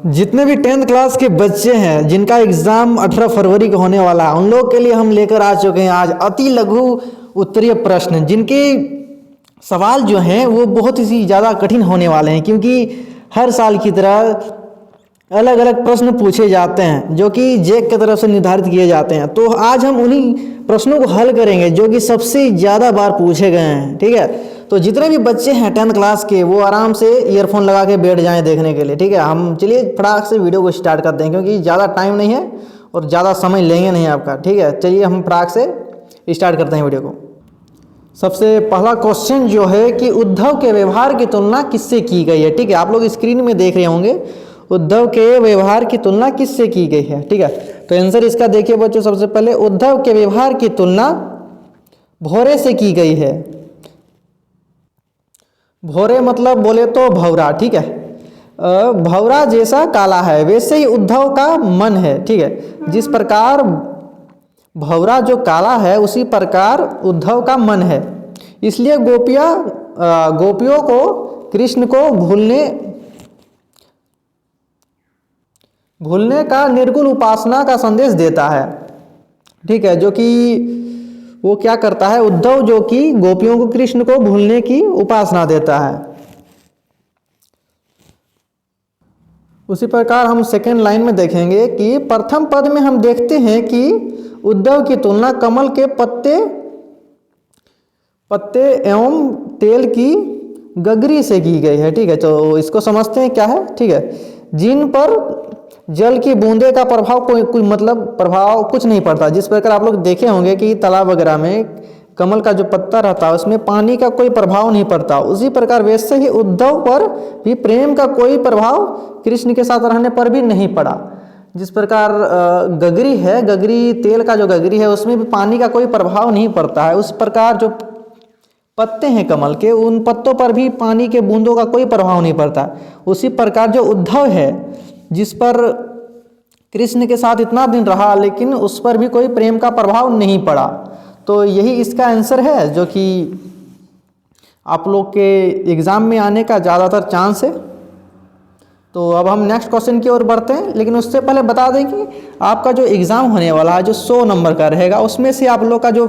जितने भी 10th class के बच्चे हैं जिनका एग्ज़ाम 18 फरवरी को होने वाला है, उन लोग के लिए हम लेकर आ चुके हैं आज अति लघु उत्तरीय प्रश्न, जिनके सवाल जो हैं वो बहुत ही ज़्यादा कठिन होने वाले हैं, क्योंकि हर साल की तरह अलग अलग प्रश्न पूछे जाते हैं जो कि जैक की तरफ से निर्धारित किए जाते हैं। तो आज हम उन्हीं प्रश्नों को हल करेंगे जो कि सबसे ज़्यादा बार पूछे गए हैं। ठीक है, तो जितने भी बच्चे हैं 10th क्लास के वो आराम से ईयरफोन लगा के बैठ जाएं देखने के लिए। ठीक है, हम चलिए फटाक से वीडियो को स्टार्ट करते हैं, क्योंकि ज़्यादा टाइम नहीं है और ज़्यादा समय लेंगे नहीं आपका। ठीक है, चलिए हम फटाक से स्टार्ट करते हैं वीडियो को। सबसे पहला क्वेश्चन जो है कि उद्धव के व्यवहार की तुलना किससे की गई है। ठीक है, आप लोग स्क्रीन में देख रहे होंगे उद्धव के व्यवहार की तुलना किससे की गई है। ठीक है, तो आंसर इसका देखिए बच्चों, सबसे पहले उद्धव के व्यवहार की तुलना भौरे से की गई है। भौरे मतलब बोले तो भौरा। ठीक है, भौरा जैसा काला है वैसे ही उद्धव का मन है। ठीक है, जिस प्रकार भौरा जो काला है उसी प्रकार उद्धव का मन है, इसलिए गोपियों को कृष्ण को भूलने का निर्गुण उपासना का संदेश देता है। ठीक है, जो कि वो क्या करता है, उद्धव जो कि गोपियों को कृष्ण को भूलने की उपासना देता है। उसी प्रकार हम सेकेंड लाइन में देखेंगे कि प्रथम पद में हम देखते हैं कि उद्धव की तुलना कमल के पत्ते एवं तेल की गगरी से की गई है। ठीक है, तो इसको समझते हैं क्या है। ठीक है, जिन पर जल की बूंदे का प्रभाव कोई मतलब प्रभाव कुछ नहीं पड़ता। जिस प्रकार आप लोग देखे होंगे कि तालाब वगैरह में कमल का जो पत्ता रहता है उसमें पानी का कोई प्रभाव नहीं पड़ता, उसी प्रकार वैसे ही उद्धव पर भी प्रेम का कोई प्रभाव कृष्ण के साथ रहने पर भी नहीं पड़ा। जिस प्रकार गगरी है, गगरी तेल का जो गगरी है उसमें भी पानी का कोई प्रभाव नहीं पड़ता है, उस प्रकार जो पत्ते हैं कमल के उन पत्तों पर भी पानी के बूंदों का कोई प्रभाव नहीं पड़ता। उसी प्रकार जो उद्धव है जिस पर कृष्ण के साथ इतना दिन रहा लेकिन उस पर भी कोई प्रेम का प्रभाव नहीं पड़ा, तो यही इसका आंसर है जो कि आप लोग के एग्ज़ाम में आने का ज़्यादातर चांस है। तो अब हम नेक्स्ट क्वेश्चन की ओर बढ़ते हैं, लेकिन उससे पहले बता दें कि आपका जो एग्ज़ाम होने वाला है जो 100 नंबर का रहेगा उसमें से आप लोग का जो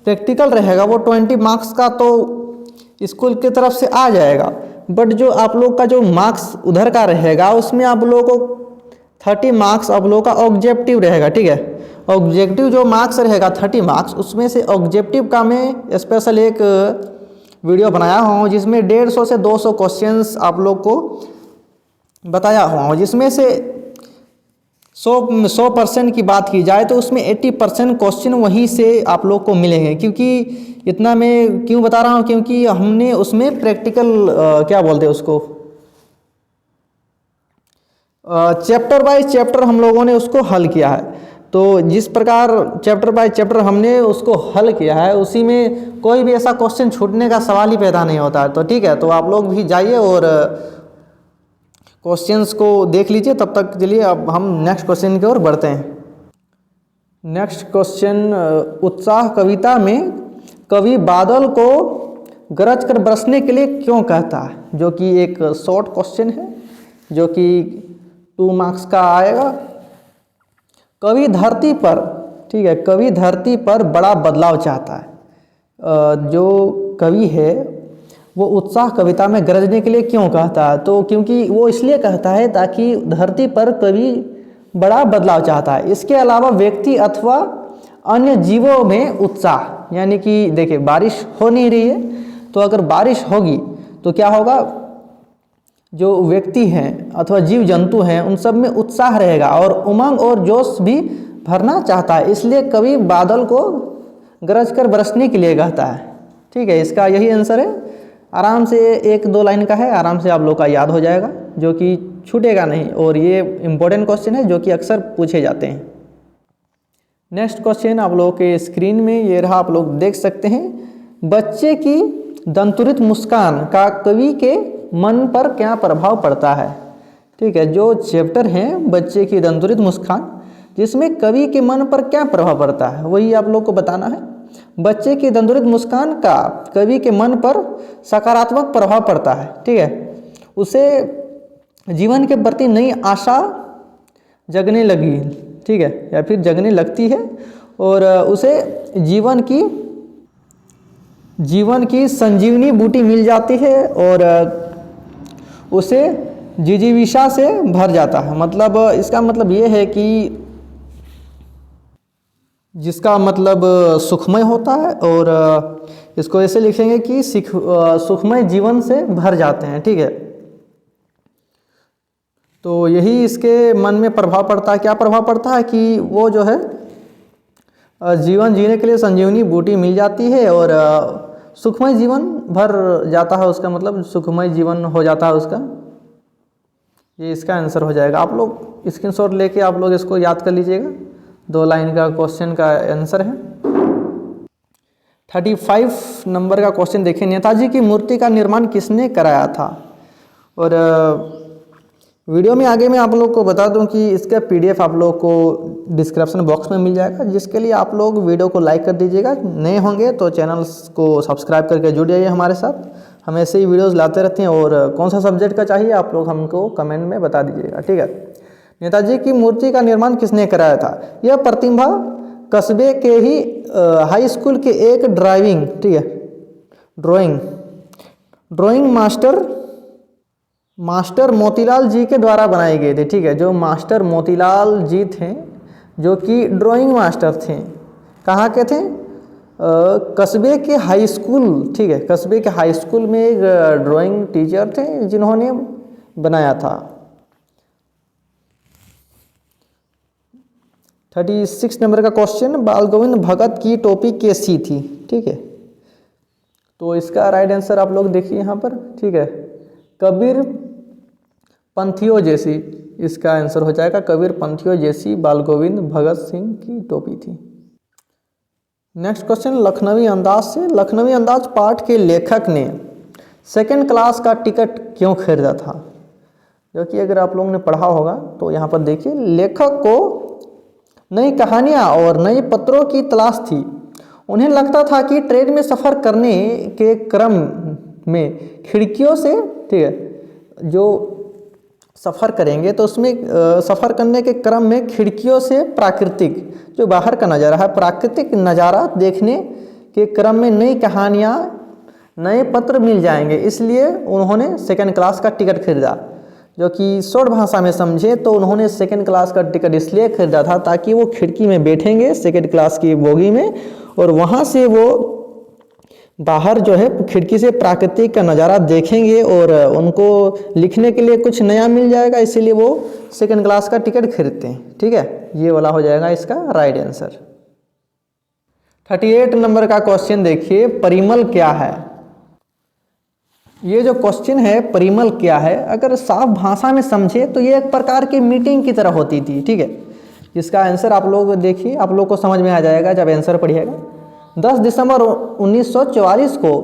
प्रैक्टिकल रहेगा वो 20 मार्क्स का तो स्कूल की तरफ से आ जाएगा, बट जो आप लोग का जो मार्क्स उधर का रहेगा उसमें आप लोगों को 30 मार्क्स आप लोगों का ऑब्जेक्टिव रहेगा। ठीक है, ऑब्जेक्टिव जो मार्क्स रहेगा 30 मार्क्स, उसमें से ऑब्जेक्टिव का मैं स्पेशल एक वीडियो बनाया हूँ जिसमें 150 से 200 क्वेश्चंस आप लोग को बताया हुआ, जिसमें से 100% की बात की जाए तो उसमें 80% क्वेश्चन वहीं से आप लोग को मिलेंगे। क्योंकि इतना मैं क्यों बता रहा हूँ, क्योंकि हमने उसमें प्रैक्टिकल क्या बोलते हैं उसको, चैप्टर बाय चैप्टर हम लोगों ने उसको हल किया है। तो जिस प्रकार चैप्टर बाय चैप्टर हमने उसको हल किया है उसी में कोई भी ऐसा क्वेश्चन छूटने का सवाल ही पैदा नहीं होता है। तो ठीक है, तो आप लोग भी जाइए और क्वेश्चंस को देख लीजिए। तब तक चलिए अब हम नेक्स्ट क्वेश्चन की ओर बढ़ते हैं। नेक्स्ट क्वेश्चन, उत्साह कविता में कवि बादल को गरज कर बरसने के लिए क्यों कहता है, जो कि एक शॉर्ट क्वेश्चन है जो कि 2 मार्क्स का आएगा। कवि धरती पर, ठीक है, कवि धरती पर बड़ा बदलाव चाहता है। जो कवि है वो उत्साह कविता में गरजने के लिए क्यों कहता है, तो क्योंकि वो इसलिए कहता है ताकि धरती पर कवि बड़ा बदलाव चाहता है। इसके अलावा व्यक्ति अथवा अन्य जीवों में उत्साह, यानी कि देखिए बारिश हो नहीं रही है, तो अगर बारिश होगी तो क्या होगा, जो व्यक्ति हैं अथवा जीव जंतु हैं उन सब में उत्साह रहेगा और उमंग और जोश भी भरना चाहता है, इसलिए कवि बादल को गरज कर बरसने के लिए कहता है। ठीक है, इसका यही आंसर है। आराम से 1-2 लाइन का है, आराम से आप लोग का याद हो जाएगा, जो कि छूटेगा नहीं, और ये इम्पोर्टेंट क्वेश्चन है जो कि अक्सर पूछे जाते हैं। नेक्स्ट क्वेश्चन आप लोगों के स्क्रीन में ये रहा, आप लोग देख सकते हैं। बच्चे की दंतुरित मुस्कान का कवि के मन पर क्या प्रभाव पड़ता है। ठीक है, जो चैप्टर हैं बच्चे की दंतुरित मुस्कान, जिसमें कवि के मन पर क्या प्रभाव पड़ता है वही आप लोग को बताना है। बच्चे की दंतुरित मुस्कान का कवि के मन पर सकारात्मक प्रभाव पड़ता है। ठीक है, उसे जीवन के प्रति नई आशा जगने लगी, ठीक है, या फिर जगने लगती है, और उसे जीवन की संजीवनी बूटी मिल जाती है और उसे जिजीविषा से भर जाता है। मतलब इसका मतलब ये है कि जिसका मतलब सुखमय होता है, और इसको ऐसे लिखेंगे कि सुखमय जीवन से भर जाते हैं, ठीक है। तो यही इसके मन में प्रभाव पड़ता है। क्या प्रभाव पड़ता है कि वो जो है जीवन जीने के लिए संजीवनी बूटी मिल जाती है और सुखमय जीवन भर जाता है, उसका मतलब सुखमय जीवन हो जाता है उसका। ये इसका आंसर हो जाएगा। आप लोग स्क्रीनशॉट लेके आप लोग इसको याद कर लीजिएगा। 2 लाइन का क्वेश्चन का आंसर है। 35 नंबर का क्वेश्चन देखिए, नेताजी की मूर्ति का निर्माण किसने कराया था? और वीडियो में आगे मैं आप लोग को बता दूं कि इसका PDF आप लोग को डिस्क्रिप्शन बॉक्स में मिल जाएगा, जिसके लिए आप लोग वीडियो को लाइक कर दीजिएगा। नए होंगे तो चैनल को सब्सक्राइब करके जुड़ जाइए हमारे साथ। हम ऐसे ही वीडियोस लाते रहते हैं, और कौन सा सब्जेक्ट का चाहिए आप लोग हमको कमेंट में बता दीजिएगा, ठीक है। नेताजी की मूर्ति का निर्माण किसने कराया था? यह प्रतिभा कस्बे के ही हाई स्कूल के एक ड्राइंग मास्टर मोतीलाल जी के द्वारा बनाए गए थे, ठीक है। जो मास्टर मोतीलाल जी थे, जो कि ड्राइंग मास्टर थे, कहाँ के थे? कस्बे के हाई स्कूल, ठीक है, कस्बे के हाई स्कूल में एक ड्राइंग टीचर थे जिन्होंने बनाया था। 36 नंबर का क्वेश्चन, बाल गोविंद भगत की टोपी कैसी थी? ठीक है, तो इसका राइट आंसर आप लोग देखिए यहाँ पर, ठीक है, कबीर पंथियों जैसी, इसका आंसर हो जाएगा कबीर पंथियों जैसी बाल गोविंद भगत सिंह की टोपी थी। नेक्स्ट क्वेश्चन, लखनवी अंदाज से, लखनवी अंदाज पाठ के लेखक ने 2nd क्लास का टिकट क्यों खरीदा था? जो कि अगर आप लोगों ने पढ़ा होगा तो यहाँ पर देखिए, लेखक को नई कहानियाँ और नए पत्रों की तलाश थी। उन्हें लगता था कि ट्रेन में सफ़र करने के क्रम में खिड़कियों से, ठीक है, जो सफ़र करेंगे तो उसमें सफ़र करने के क्रम में खिड़कियों से प्राकृतिक, जो बाहर का नज़ारा है, प्राकृतिक नज़ारा देखने के क्रम में नई कहानियाँ, नए पत्र मिल जाएंगे, इसलिए उन्होंने 2nd क्लास का टिकट खरीदा। जो कि शॉर्ट भाषा में समझे तो उन्होंने 2nd क्लास का टिकट इसलिए खरीदा था ताकि वो खिड़की में बैठेंगे 2nd क्लास की बोगी में, और वहाँ से वो बाहर जो है खिड़की से प्राकृतिक का नज़ारा देखेंगे और उनको लिखने के लिए कुछ नया मिल जाएगा, इसीलिए वो 2nd क्लास का टिकट खरीदते हैं, ठीक है। ये वाला हो जाएगा इसका राइट आंसर। 38 नंबर का क्वेश्चन देखिए, परिमल क्या है? ये जो क्वेश्चन है परिमल क्या है, अगर साफ भाषा में समझे तो ये एक प्रकार की मीटिंग की तरह होती थी, ठीक है। जिसका आंसर आप लोग देखिए, आप लोग को समझ में आ जाएगा जब आंसर पढ़िएगा। 10 दिसंबर 1944 को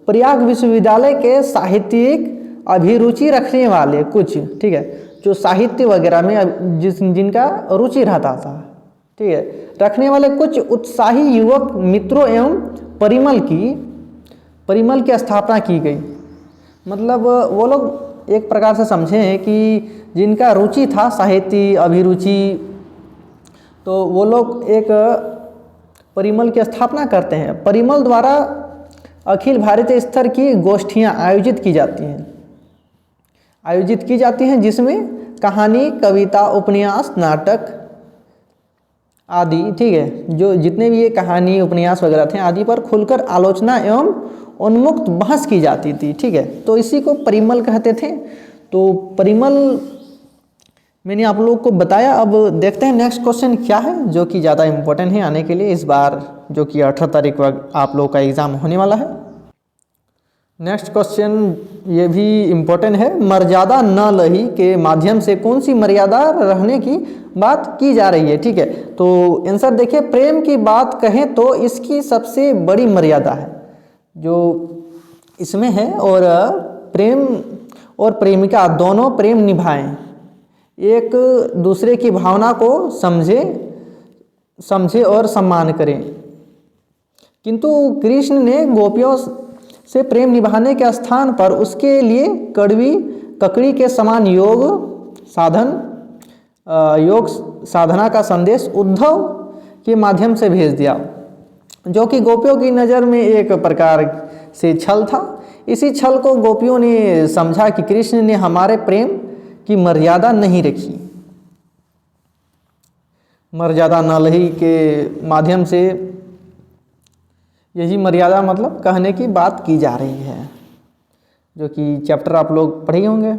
प्रयाग विश्वविद्यालय के साहित्यिक अभिरुचि रखने वाले कुछ, ठीक है, जो साहित्य वगैरह में जिनका रुचि रहता था, ठीक है, रखने वाले कुछ उत्साही युवक मित्रों एवं परिमल की स्थापना की गई। मतलब वो लोग एक प्रकार से समझे हैं कि जिनका रुचि था साहित्य अभिरुचि, तो वो लोग एक परिमल की स्थापना करते हैं। परिमल द्वारा अखिल भारतीय स्तर की गोष्ठियाँ आयोजित की जाती हैं जिसमें कहानी, कविता, उपन्यास, नाटक आदि, ठीक है, जो जितने भी ये कहानी उपन्यास वगैरह थे आदि पर खुलकर आलोचना एवं उन्मुक्त बहस की जाती थी, ठीक है। तो इसी को परिमल कहते थे। तो परिमल मैंने आप लोग को बताया। अब देखते हैं नेक्स्ट क्वेश्चन क्या है, जो कि ज़्यादा इम्पोर्टेंट है आने के लिए इस बार, जो कि 18 तारीख को आप लोग का एग्ज़ाम होने वाला है। नेक्स्ट क्वेश्चन ये भी इम्पोर्टेंट है, मर्यादा न लही के माध्यम से कौन सी मर्यादा रहने की बात की जा रही है, ठीक है। तो आंसर देखिए, प्रेम की बात कहें तो इसकी सबसे बड़ी मर्यादा है जो इसमें है, और प्रेम और प्रेमिका दोनों प्रेम निभाएं, एक दूसरे की भावना को समझे और सम्मान करें। किंतु कृष्ण ने गोपियों से प्रेम निभाने के स्थान पर उसके लिए ककड़ी के समान योग साधना का संदेश उद्धव के माध्यम से भेज दिया, जो कि गोपियों की नज़र में एक प्रकार से छल था। इसी छल को गोपियों ने समझा कि कृष्ण ने हमारे प्रेम की मर्यादा नहीं रखी। मर्यादा न रही के माध्यम से यही मर्यादा मतलब कहने की बात की जा रही है, जो कि चैप्टर आप लोग पढ़े होंगे,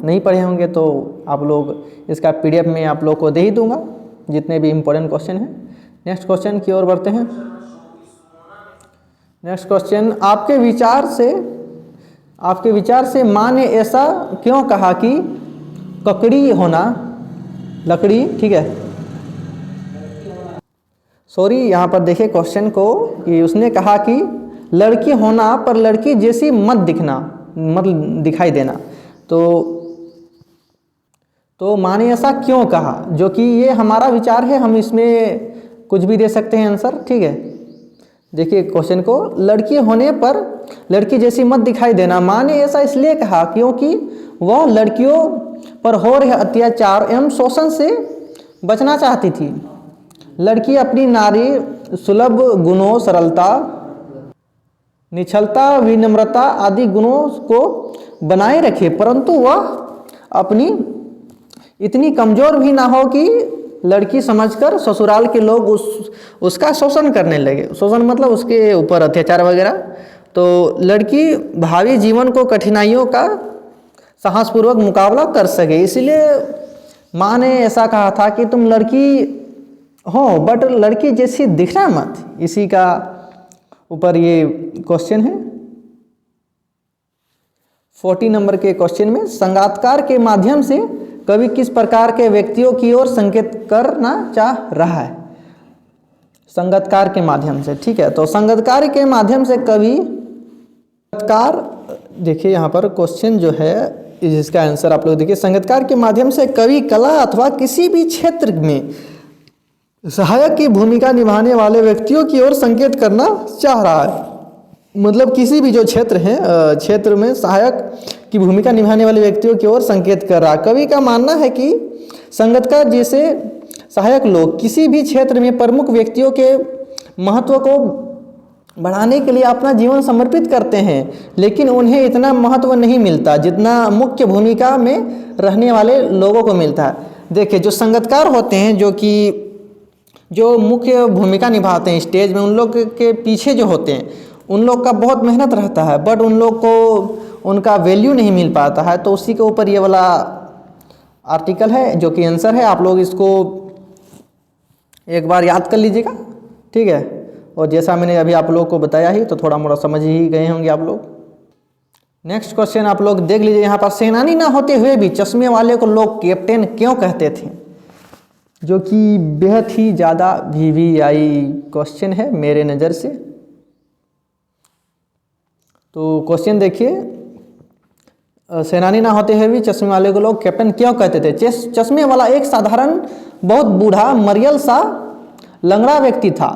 नहीं पढ़े होंगे तो आप लोग इसका PDF में आप लोग को दे ही दूंगा, जितने भी इम्पोर्टेंट क्वेश्चन हैं। नेक्स्ट क्वेश्चन की ओर बढ़ते हैं। नेक्स्ट क्वेश्चन, आपके विचार से माँ ने ऐसा क्यों कहा कि ककड़ी होना लकड़ी, ठीक है, सॉरी यहाँ पर देखिए क्वेश्चन को, कि उसने कहा कि लड़की होना पर लड़की जैसी मत दिखना, मतलब दिखाई देना। तो माँ ने ऐसा क्यों कहा, जो कि ये हमारा विचार है, हम इसमें कुछ भी दे सकते हैं आंसर, ठीक है। देखिए क्वेश्चन को, लड़की होने पर लड़की जैसी मत दिखाई देना। माँ ने ऐसा इसलिए कहा क्योंकि वह लड़कियों पर हो रहे अत्याचार एवं शोषण से बचना चाहती थी। लड़की अपनी नारी सुलभ गुणों, सरलता, निश्चलता, विनम्रता आदि गुणों को बनाए रखे, परंतु वह अपनी इतनी कमज़ोर भी ना हो कि लड़की समझकर ससुराल के लोग उसका शोषण करने लगे। शोषण मतलब उसके ऊपर अत्याचार वगैरह। तो लड़की भावी जीवन को कठिनाइयों का साहसपूर्वक मुकाबला कर सके, इसलिए माँ ने ऐसा कहा था कि तुम लड़की हो बट लड़की जैसी दिखना मत। इसी का ऊपर ये क्वेश्चन है। 40 नंबर के क्वेश्चन में, संगीतकार के माध्यम से कवि किस प्रकार के व्यक्तियों की ओर संकेत करना चाह रहा है। संगीतकार के माध्यम से, ठीक है। तो संगीतकार के माध्यम से कवि, संगीतकार, देखिए यहाँ पर क्वेश्चन जो है इसका आंसर आप लोग देखिए। संगीतकार के माध्यम से कवि कला अथवा किसी भी क्षेत्र में सहायक की भूमिका निभाने वाले व्यक्तियों की ओर संकेत करना चाह रहा है। मतलब किसी भी जो क्षेत्र है, क्षेत्र में सहायक की भूमिका निभाने वाले व्यक्तियों की ओर संकेत कर रहा है। कवि का मानना है कि संगीतकार जैसे सहायक लोग किसी भी क्षेत्र में प्रमुख व्यक्तियों के महत्व को बढ़ाने के लिए अपना जीवन समर्पित करते हैं, लेकिन उन्हें इतना महत्व नहीं मिलता जितना मुख्य भूमिका में रहने वाले लोगों को मिलता है। देखिए जो संगीतकार होते हैं, जो मुख्य भूमिका निभाते हैं स्टेज में, उन लोग के पीछे जो होते हैं उन लोग का बहुत मेहनत रहता है, बट उन लोग को उनका वैल्यू नहीं मिल पाता है। तो उसी के ऊपर ये वाला आर्टिकल है जो कि आंसर है। आप लोग इसको एक बार याद कर लीजिएगा, ठीक है। और जैसा मैंने अभी आप लोग को बताया ही, तो थोड़ा मोड़ा समझ ही गए होंगे आप लोग। नेक्स्ट क्वेश्चन आप लोग देख लीजिए यहाँ पर, सेनानी ना होते हुए भी चश्मे वाले को लोग कैप्टन क्यों कहते थे, जो कि बेहद ही ज़्यादा VVI क्वेश्चन है मेरे नज़र से। तो क्वेश्चन देखिए, सेनानी ना होते हुए भी चश्मे वाले को लोग कैप्टन क्यों कहते थे। चश्मे वाला एक साधारण बहुत बूढ़ा मरियल सा लंगड़ा व्यक्ति था,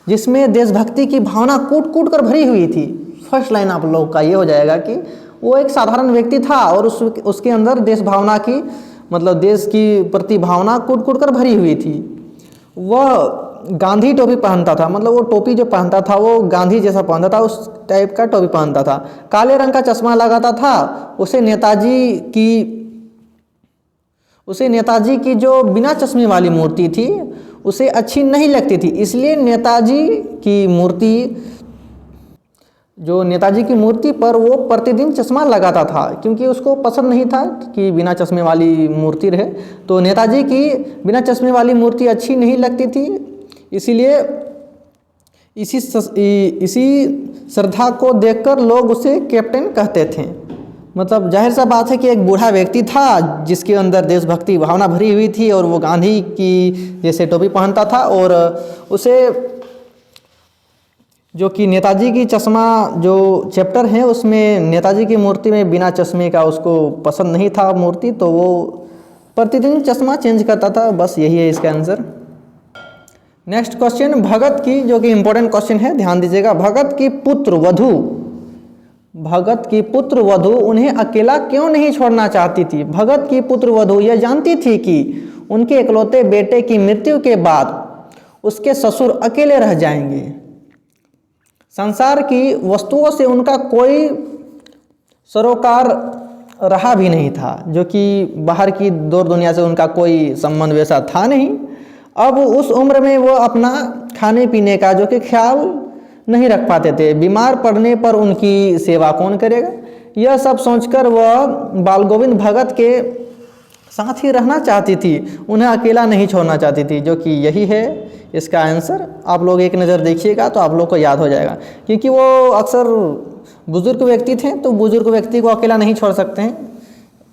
जिसमें देशभक्ति की भावना कूट कूट कर भरी हुई थी। फर्स्ट लाइन आप लोग का ये हो जाएगा कि वो एक साधारण व्यक्ति था और उसके अंदर देश भावना की, मतलब देश की प्रति भावना कूट कूट कर भरी हुई थी। वह गांधी टोपी पहनता था, मतलब वो टोपी जो पहनता था वो गांधी जैसा पहनता था, उस टाइप का टोपी पहनता था। काले रंग का चश्मा लगाता था। उसे नेताजी की जो बिना चश्मे वाली मूर्ति थी उसे अच्छी नहीं लगती थी, इसलिए नेताजी की मूर्ति पर वो प्रतिदिन चश्मा लगाता था, क्योंकि उसको पसंद नहीं था कि बिना चश्मे वाली मूर्ति रहे। तो नेताजी की बिना चश्मे वाली मूर्ति अच्छी नहीं लगती थी, इसीलिए इसी श्रद्धा को देखकर लोग उसे कैप्टन कहते थे। मतलब जाहिर सा बात है कि एक बूढ़ा व्यक्ति था जिसके अंदर देशभक्ति भावना भरी हुई थी और वो गांधी की जैसे टोपी पहनता था, और उसे जो कि नेताजी की चश्मा जो चैप्टर है उसमें नेताजी की मूर्ति में बिना चश्मे का उसको पसंद नहीं था मूर्ति, तो वो प्रतिदिन चश्मा चेंज करता था। बस यही है इसका आंसर। नेक्स्ट क्वेश्चन, भगत की, जो कि इम्पोर्टेंट क्वेश्चन है, ध्यान दीजिएगा। भगत की पुत्र वधू भगत की पुत्र वधू उन्हें अकेला क्यों नहीं छोड़ना चाहती थी? भगत की पुत्र वधू यह जानती थी कि उनके इकलौते बेटे की मृत्यु के बाद उसके ससुर अकेले रह जाएंगे। संसार की वस्तुओं से उनका कोई सरोकार रहा भी नहीं था, जो कि बाहर की दौर दुनिया से उनका कोई संबंध वैसा था नहीं। अब उस उम्र में वो अपना खाने पीने का जो कि ख्याल नहीं रख पाते थे। बीमार पड़ने पर उनकी सेवा कौन करेगा? यह सब सोचकर वह बाल गोविंद भगत के साथ ही रहना चाहती थी, उन्हें अकेला नहीं छोड़ना चाहती थी, जो कि यही है इसका आंसर। आप लोग एक नज़र देखिएगा तो आप लोग को याद हो जाएगा, क्योंकि वो अक्सर बुजुर्ग व्यक्ति थे, तो बुजुर्ग व्यक्ति को अकेला नहीं छोड़ सकते हैं।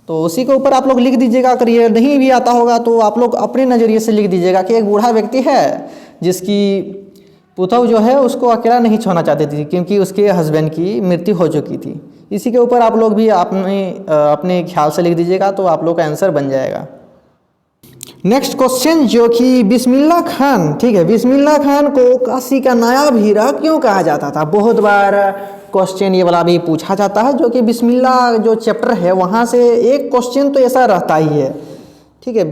तो उसी के ऊपर आप लोग लिख दीजिएगा। अगर ये नहीं भी आता होगा तो आप लोग अपने नज़रिए से लिख दीजिएगा कि एक बूढ़ा व्यक्ति है जिसकी पुतहु जो है उसको अकेला नहीं छोड़ना चाहती थी, क्योंकि उसके हस्बैंड की मृत्यु हो चुकी थी। इसी के ऊपर आप लोग भी अपने ख्याल से लिख दीजिएगा तो आप लोग का आंसर बन जाएगा। नेक्स्ट क्वेश्चन जो कि बिस्मिल्लाह खान, ठीक है, बिस्मिल्लाह खान को काशी का नायाब हीरा क्यों कहा जाता था? बहुत बार क्वेश्चन ये वाला भी पूछा जाता है, जो कि बिस्मिल्लाह जो चैप्टर है वहाँ से एक क्वेश्चन तो ऐसा रहता ही है, ठीक है।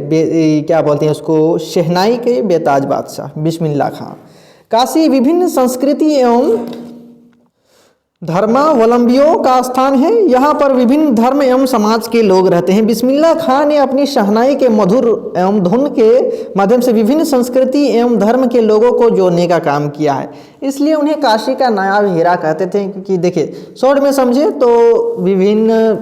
क्या बोलते हैं उसको, शहनाई के बेताज बादशाह बिस्मिल्लाह खान। काशी विभिन्न संस्कृति एवं धर्मावलंबियों का स्थान है। यहाँ पर विभिन्न धर्म एवं समाज के लोग रहते हैं। बिस्मिल्लाह खान ने अपनी शहनाई के मधुर एवं धुन के माध्यम से विभिन्न संस्कृति एवं धर्म के लोगों को जोड़ने का काम किया है, इसलिए उन्हें काशी का नायाब हीरा कहते थे। क्योंकि देखिए शॉर्ट में समझे तो विभिन्न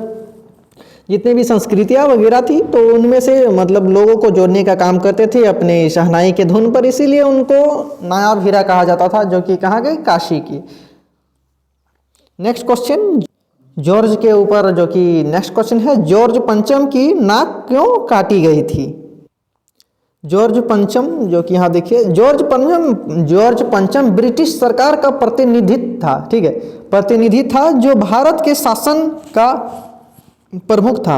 जितने भी संस्कृतियाँ वगैरह थी तो उनमें से मतलब लोगों को जोड़ने का काम करते थे अपने शहनाई के धुन पर, इसीलिए उनको नायाब हीरा कहा जाता था, जो कि कहाँ गए, काशी की। नेक्स्ट क्वेश्चन जॉर्ज के ऊपर, जो कि नेक्स्ट क्वेश्चन है, जॉर्ज पंचम की नाक क्यों काटी गई थी? जॉर्ज पंचम, जो कि यहाँ देखिए, जॉर्ज पंचम ब्रिटिश सरकार का प्रतिनिधि था, ठीक है, प्रतिनिधि था जो भारत के शासन का प्रमुख था।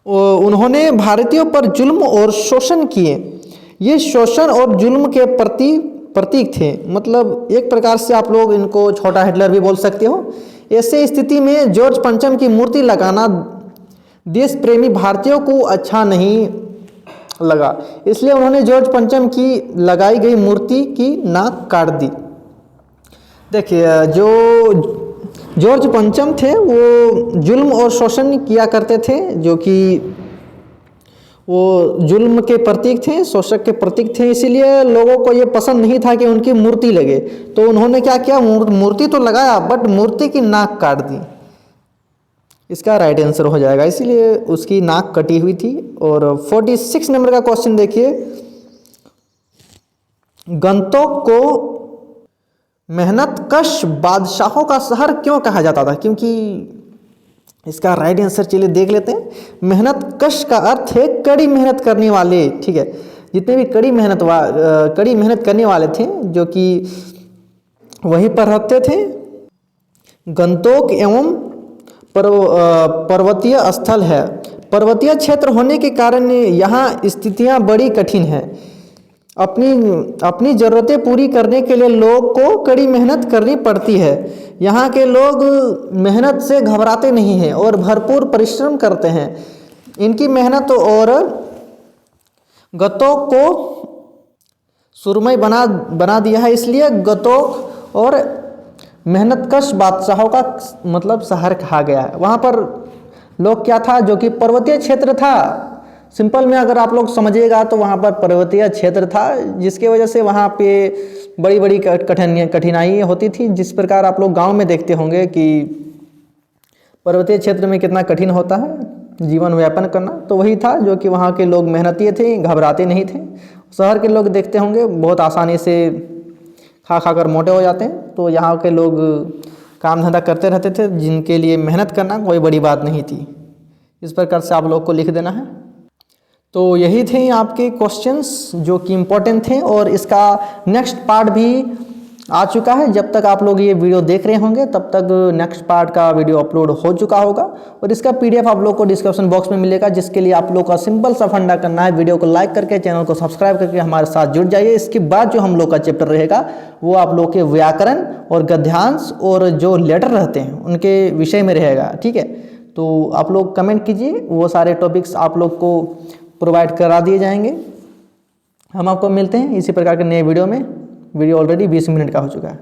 उन्होंने भारतीयों पर जुल्म और शोषण किए। ये शोषण और जुल्म के प्रतीक थे, मतलब एक प्रकार से आप लोग इनको छोटा हिटलर भी बोल सकते हो। ऐसे स्थिति में जॉर्ज पंचम की मूर्ति लगाना देश प्रेमी भारतीयों को अच्छा नहीं लगा, इसलिए उन्होंने जॉर्ज पंचम की लगाई गई मूर्ति की नाक काट दी। देखिए जो जॉर्ज पंचम थे वो जुल्म और शोषण किया करते थे, जो कि वो जुल्म के प्रतीक थे, शोषक के प्रतीक थे, इसीलिए लोगों को ये पसंद नहीं था कि उनकी मूर्ति लगे। तो उन्होंने क्या किया, मूर्ति तो लगाया बट मूर्ति की नाक काट दी। इसका राइट आंसर हो जाएगा, इसीलिए उसकी नाक कटी हुई थी। और 46 नंबर का क्वेश्चन देखिए, गंगटोक को मेहनतकश बादशाहों का शहर क्यों कहा जाता था? क्योंकि इसका राइट आंसर चलिए देख लेते हैं। मेहनतकश का अर्थ है कड़ी मेहनत करने वाले, ठीक है, जितने भी कड़ी मेहनत करने वाले थे, जो कि वहीं पर रहते थे। गंगटोक एवं पर्वतीय स्थल है, पर्वतीय क्षेत्र होने के कारण यहाँ स्थितियाँ बड़ी कठिन हैं। अपनी ज़रूरतें पूरी करने के लिए लोग को कड़ी मेहनत करनी पड़ती है। यहाँ के लोग मेहनत से घबराते नहीं हैं और भरपूर परिश्रम करते हैं। इनकी मेहनत और गंगटोक को सुरमई बना दिया है, इसलिए गंगटोक और मेहनतकश बादशाहों का मतलब शहर कहा गया है। वहाँ पर लोग क्या था, जो कि पर्वतीय क्षेत्र था। सिंपल में अगर आप लोग समझिएगा तो वहाँ पर पर्वतीय क्षेत्र था, जिसके वजह से वहाँ पे बड़ी बड़ी कठिनाइयाँ होती थी। जिस प्रकार आप लोग गांव में देखते होंगे कि पर्वतीय क्षेत्र में कितना कठिन होता है जीवन यापन करना, तो वही था, जो कि वहाँ के लोग मेहनती थे, घबराते नहीं थे। शहर के लोग देखते होंगे बहुत आसानी से खा कर मोटे हो जाते हैं, तो यहाँ के लोग काम धंधा करते रहते थे, जिनके लिए मेहनत करना कोई बड़ी बात नहीं थी। इस प्रकार से आप लोग को लिख देना है। तो यही थे आपके क्वेश्चंस जो कि इम्पोर्टेंट थे, और इसका नेक्स्ट पार्ट भी आ चुका है। जब तक आप लोग ये वीडियो देख रहे होंगे तब तक नेक्स्ट पार्ट का वीडियो अपलोड हो चुका होगा और इसका PDF आप लोग को डिस्क्रिप्शन बॉक्स में मिलेगा, जिसके लिए आप लोग का सिंपल सा फंडा करना है, वीडियो को लाइक करके चैनल को सब्सक्राइब करके हमारे साथ जुड़ जाइए। इसके बाद जो हम लोग का चैप्टर रहेगा वो आप लोग के व्याकरण और गद्यांश और जो लेटर रहते हैं उनके विषय में रहेगा, ठीक है। तो आप लोग कमेंट कीजिए, वो सारे टॉपिक्स आप लोग को प्रोवाइड करा दिए जाएंगे। हम आपको मिलते हैं इसी प्रकार के नए वीडियो में। वीडियो ऑलरेडी 20 मिनट का हो चुका है।